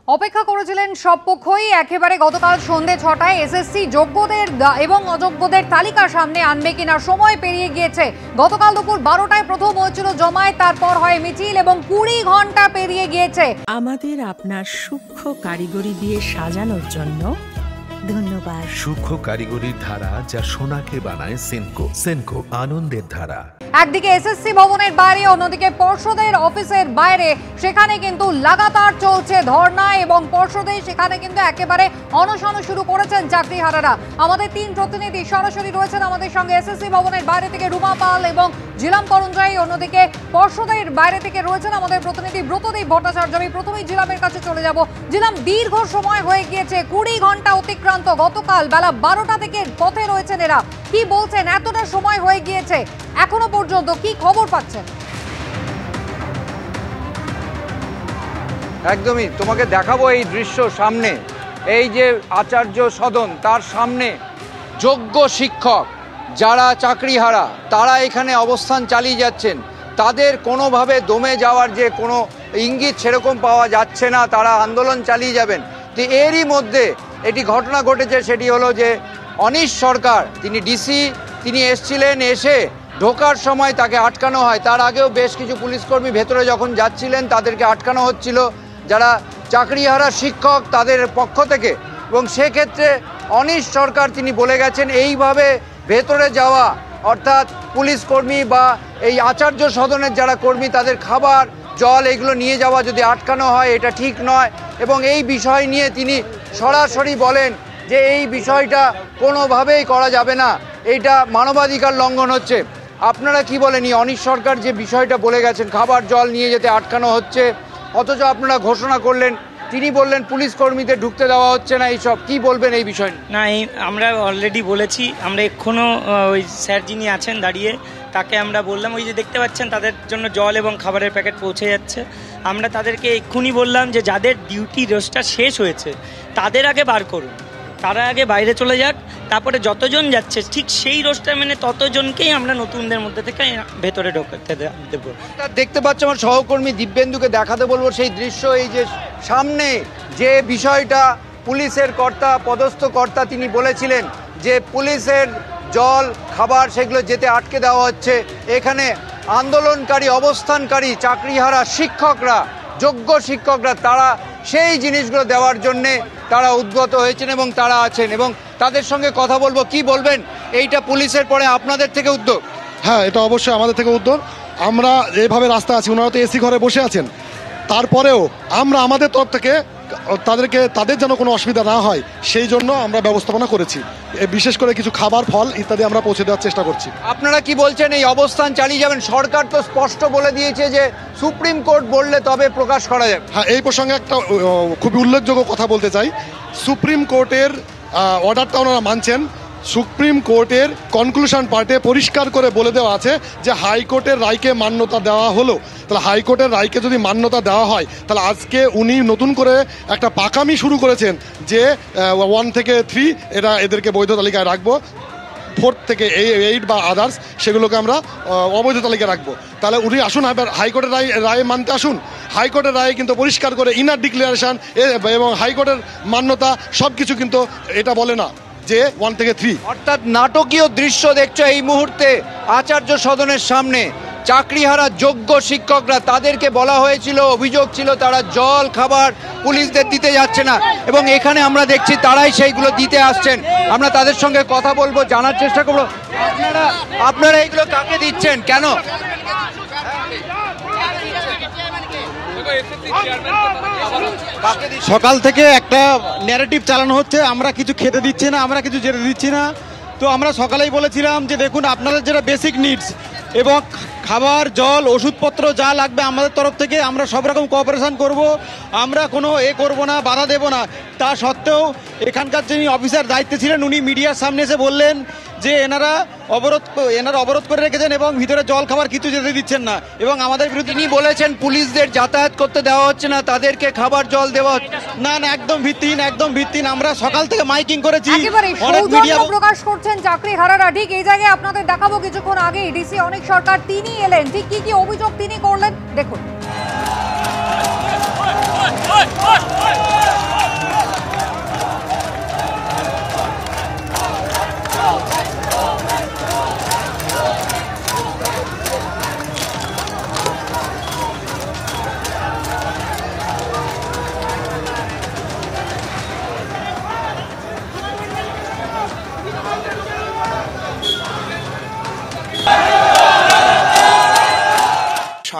অপেক্ষা করেছিলেন সব পক্ষই। একেবারে গতকাল সন্ধ্যে ৬টায় এসএসসি যোগ্যদের এবং অযোগ্যদের তালিকা সামনে আনবে কিনা সময় পেরিয়ে গিয়েছে। গতকাল দুপুর ১২টায় প্রথম হয়েছিল জমায়েত, তারপর হয় মিছিল এবং ২০ ঘন্টা পেরিয়ে গিয়েছে। আমাদের আপনার সূক্ষ্ম কারিগরি দিয়ে সাজানোর জন্য ধন্যবাদ। সূক্ষ্ম কারিগরির ধারা যা সোনাকে বানায় সেনকো। সেনকো আনন্দের ধারা। একদিকে এসএসসি ভবনের বাইরে, অন্যদিকে পর্ষদের অফিসের বাইরে সেখানে কিন্তু লাগাতার চলছে ধর্ণা এবং পর্ষদে সেখানে কিন্তু একেবারে অনশন শুরু করেছেন চাকরিহারারা। আমাদের তিন প্রতিনিধি সরাসরি রয়েছেন আমাদের সঙ্গে এসএসসি ভবনের বাইরে থেকে রুমা পাল এবং জিলাম করঞ্জাই, অন্যদিকে পর্ষদের বাইরে থেকে রয়েছেন আমাদের প্রতিনিধি ব্রতদীপ ভট্টাচার্য। আমি প্রথমেই জিলামের কাছে চলে যাব। জিলাম, দীর্ঘ সময় হয়ে গিয়েছে, ২০ ঘন্টা অতিক্রান্ত। গতকাল বেলা ১২টা থেকে পথে রয়েছেন এরা। কি বলছেন? এতটা সময় হয়ে গিয়েছে, এখনো পর্যন্ত কি খবর পাচ্ছেন? একদমই তোমাকে দেখাবো এই দৃশ্য সামনে। এই যে আচার্য সদন, তার সামনে যোগ্য শিক্ষক যারা চাকরিহারা তারা এখানে অবস্থান চালিয়ে যাচ্ছেন। তাদের কোনোভাবে দমে যাওয়ার যে কোনো ইঙ্গিত সেরকম পাওয়া যাচ্ছে না, তারা আন্দোলন চালিয়ে যাবেন। তো এরই মধ্যে এটি ঘটনা ঘটেছে, সেটি হলো যে অনিশ সরকার, তিনি ডিসি, তিনি এসছিলেন, এসে ঢোকার সময় তাকে আটকানো হয়। তার আগেও বেশ কিছু পুলিশকর্মী ভেতরে যখন যাচ্ছিলেন তাদেরকে আটকানো হচ্ছিল যারা চাকরিহারা শিক্ষক তাদের পক্ষ থেকে। এবং সেক্ষেত্রে অনিশ সরকার তিনি বলে গেছেন এইভাবে ভেতরে যাওয়া, অর্থাৎ পুলিশ কর্মী বা এই আচার্য সদনের যারা কর্মী তাদের খাবার জল এগুলো নিয়ে যাওয়া যদি আটকানো হয় এটা ঠিক নয়। এবং এই বিষয় নিয়ে তিনি সরাসরি বলেন যে এই বিষয়টা কোনোভাবেই করা যাবে না, এইটা মানবাধিকার লঙ্ঘন হচ্ছে। আপনারা কি বলেন? অনিশ সরকার যে বিষয়টা বলে গেছেন খাবার জল নিয়ে যেতে আটকানো হচ্ছে, অথচ আপনারা ঘোষণা করলেন, তিনি বললেন পুলিশ কর্মীদের ঢুকতে দেওয়া হচ্ছে না, এইসব কি বলবেন এই বিষয়? না, আমরা অলরেডি বলেছি। আমরা এক্ষুনো ওই স্যার যিনি আছেন দাঁড়িয়ে তাকে আমরা বললাম, ওই যে দেখতে পাচ্ছেন তাদের জন্য জল এবং খাবারের প্যাকেট পৌঁছে যাচ্ছে। আমরা তাদেরকে এক্ষুনি বললাম যে যাদের ডিউটি রোস্টার শেষ হয়েছে তাদের আগে বার করুন, তারা আগে বাইরে চলে যাক, তারপরে যতজন যাচ্ছে ঠিক সেই রোস্টার মেনে ততজনকেই আমরা নতুনদের মধ্যে থেকে ভেতরে ঢোকাতে দেবো। দেখতে পাচ্ছি আমার সহকর্মী দিব্যেন্দুকে দেখাতে বলবো সেই দৃশ্য। এই যে সামনে যে বিষয়টা, পুলিশের কর্তা, পদস্থ কর্তা তিনি বলেছিলেন যে পুলিশের জল খাবার সেগুলো যেতে আটকে দেওয়া হচ্ছে। এখানে আন্দোলনকারী অবস্থানকারী চাকরিহারা শিক্ষকরা, যোগ্য শিক্ষকরা, তারা সেই জিনিসগুলো দেওয়ার জন্যে তারা উদ্গত হয়েছেন এবং তারা আছেন এবং তাদের সঙ্গে কথা বলবো। কি বলবেন, এইটা পুলিশের পরে আপনাদের থেকে উদ্যোগ? হ্যাঁ, এটা অবশ্যই আমাদের থেকে উদ্যোগ। আমরা এইভাবে রাস্তা আছি, ওনারা তো এসি ঘরে বসে আছেন, তারপরেও আমরা আমাদের তরফ থেকে তাদের যেন কোনো অসুবিধা না হয় সেই জন্য আমরা ব্যবস্থাপনা করেছি। বিশেষ করে কিছু খাবার ফল ইত্যাদি আমরা পৌঁছে দেওয়ার চেষ্টা করছি। আপনারা কি বলছেন, এই অবস্থান চালিয়ে যাবেন? সরকার তো স্পষ্ট বলে দিয়েছে যে সুপ্রিম কোর্ট বললে তবে প্রকাশ করা যাবে। হ্যাঁ, এই প্রসঙ্গে একটা খুবই উল্লেখযোগ্য কথা বলতে চাই। সুপ্রিম কোর্টের অর্ডারটা ওনারা মানছেন। সুপ্রিম কোর্টের কনক্লুশন পার্টে পরিষ্কার করে বলে দেওয়া আছে যে হাইকোর্টের রায়কে মান্যতা দেওয়া হলো। তাহলে হাইকোর্টের রায়কে যদি মান্যতা দেওয়া হয় তাহলে আজকে উনি নতুন করে একটা পাকামি শুরু করেছেন যে 1 থেকে 3 এদেরকে বৈধ তালিকায় রাখবো, 4 থেকে 8 বা আদার্স সেগুলোকে আমরা অবৈধ তালিকায় রাখবো। তাহলে উনি আসুন, হাইকোর্টের রায় মানতে আসুন। হাইকোর্টের রায় কিন্তু পরিষ্কার করে ইনার ডিক্লারেশন এবং হাইকোর্টের মান্যতা সব কিছু কিন্তু এটা বলে না যে 1 থেকে 3। অর্থাৎ নাটকীয় দৃশ্য দেখছো এই মুহূর্তে আচার্য সদনের সামনে। চাকরিহারা যোগ্য শিক্ষকরা, তাদেরকে বলা হয়েছিল, অভিযোগ ছিল তারা জল খাবার পুলিশদের দিতে যাচ্ছে না এবং এখানে আমরা দেখছি তারাই সেইগুলো দিতে আসছেন। আমরা তাদের সঙ্গে কথা বলবো, জানার চেষ্টা করবো আপনারা এইগুলো কাকে দিচ্ছেন, কেন? সকাল থেকে একটা ন্যারেটিভ চালানো হচ্ছে, আমরা কিছু খেতে দিচ্ছি না, আমরা কিছু যেতে দিচ্ছি না। তো আমরা সকালেই বলেছিলাম যে দেখুন, আপনাদের যেটা বেসিক নিডস এবং খাবার জল ওষুধপত্র যা লাগবে আমাদের তরফ থেকে আমরা সব রকম কোঅপারেশন করব, আমরা কোনো করব না, বাধা দেব না। তা সত্ত্বেও এখানকার যিনি অফিসার দায়িত্বে ছিলেন উনি মিডিয়ার সামনে এসে বললেন যে এনারা অবরোধ করে রেখেছেন এবং ভিতরে জল খাবার কিছু যেতে দিচ্ছেন না এবং আমাদের বিরুদ্ধে। তিনি বলেছেন পুলিশদের যাতায়াত করতে দেওয়া হচ্ছে না, তাদেরকে খাবার জল দেওয়া হচ্ছে না। একদম ভিত্তিহীন। আমরা সকাল থেকে মাইকিং করেছি, অনেক মিডিয়া প্রকাশ করছেন চাকরিহারারা। ঠিক এই জায়গায় আপনাদের দেখাবো কিছুক্ষণ আগে ডিসি অনিশ সরকার তিনি এলেন, ঠিক কি অভিযোগ তিনি করলেন দেখুন।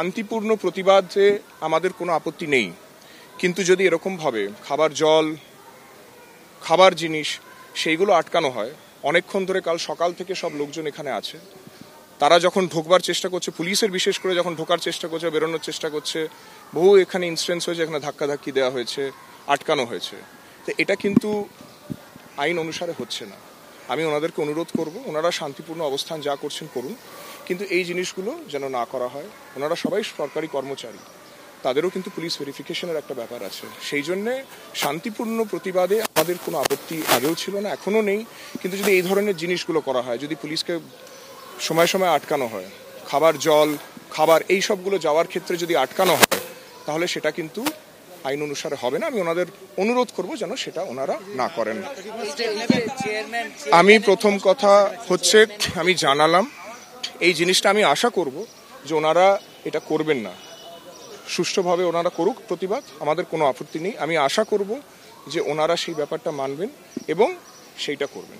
শান্তিপূর্ণ প্রতিবাদে আমাদের কোনো আপত্তি নেই, কিন্তু যদি এরকমভাবে খাবার জল, খাবার জিনিস সেইগুলো আটকানো হয়, অনেকক্ষণ ধরে কাল সকাল থেকে সব লোকজন এখানে আছে, তারা যখন ঢোকবার চেষ্টা করছে, পুলিশের বিশেষ করে যখন ঢোকার চেষ্টা করছে, বেরোনোর চেষ্টা করছে, বহু এখানে ইনসিডেন্টস হয়েছে, এখানে ধাক্কাধাক্কি দেওয়া হয়েছে, আটকানো হয়েছে। তো এটা কিন্তু আইন অনুসারে হচ্ছে না। আমি ওনাদেরকে অনুরোধ করব, ওনারা শান্তিপূর্ণ অবস্থান যা করছেন করুন, কিন্তু এই জিনিসগুলো যেন না করা হয়। ওনারা সবাই সরকারি কর্মচারী, তাদেরও কিন্তু পুলিশ ভেরিফিকেশনের একটা ব্যাপার আছে। সেই জন্যে শান্তিপূর্ণ প্রতিবাদে আমাদের কোনো আপত্তি আগেও ছিল না, এখনও নেই। কিন্তু যদি এই ধরনের জিনিসগুলো করা হয়, যদি পুলিশকে সময় সময় আটকানো হয়, খাবার জল, খাবার এই সবগুলো যাওয়ার ক্ষেত্রে যদি আটকানো হয়, তাহলে সেটা কিন্তু আইন অনুসারে হবে না। আমি ওনাদের অনুরোধ করব যেন সেটা ওনারা না করেন। আমি প্রথম কথা হচ্ছে আমি জানালাম এই জিনিসটা, আমি আশা করব যে ওনারা এটা করবেন না, সুষ্ঠুভাবে ওনারা করুক প্রতিবাদ, আমাদের কোনো আপত্তি নেই। আমি আশা করব যে ওনারা সেই ব্যাপারটা মানবেন এবং সেইটা করবেন।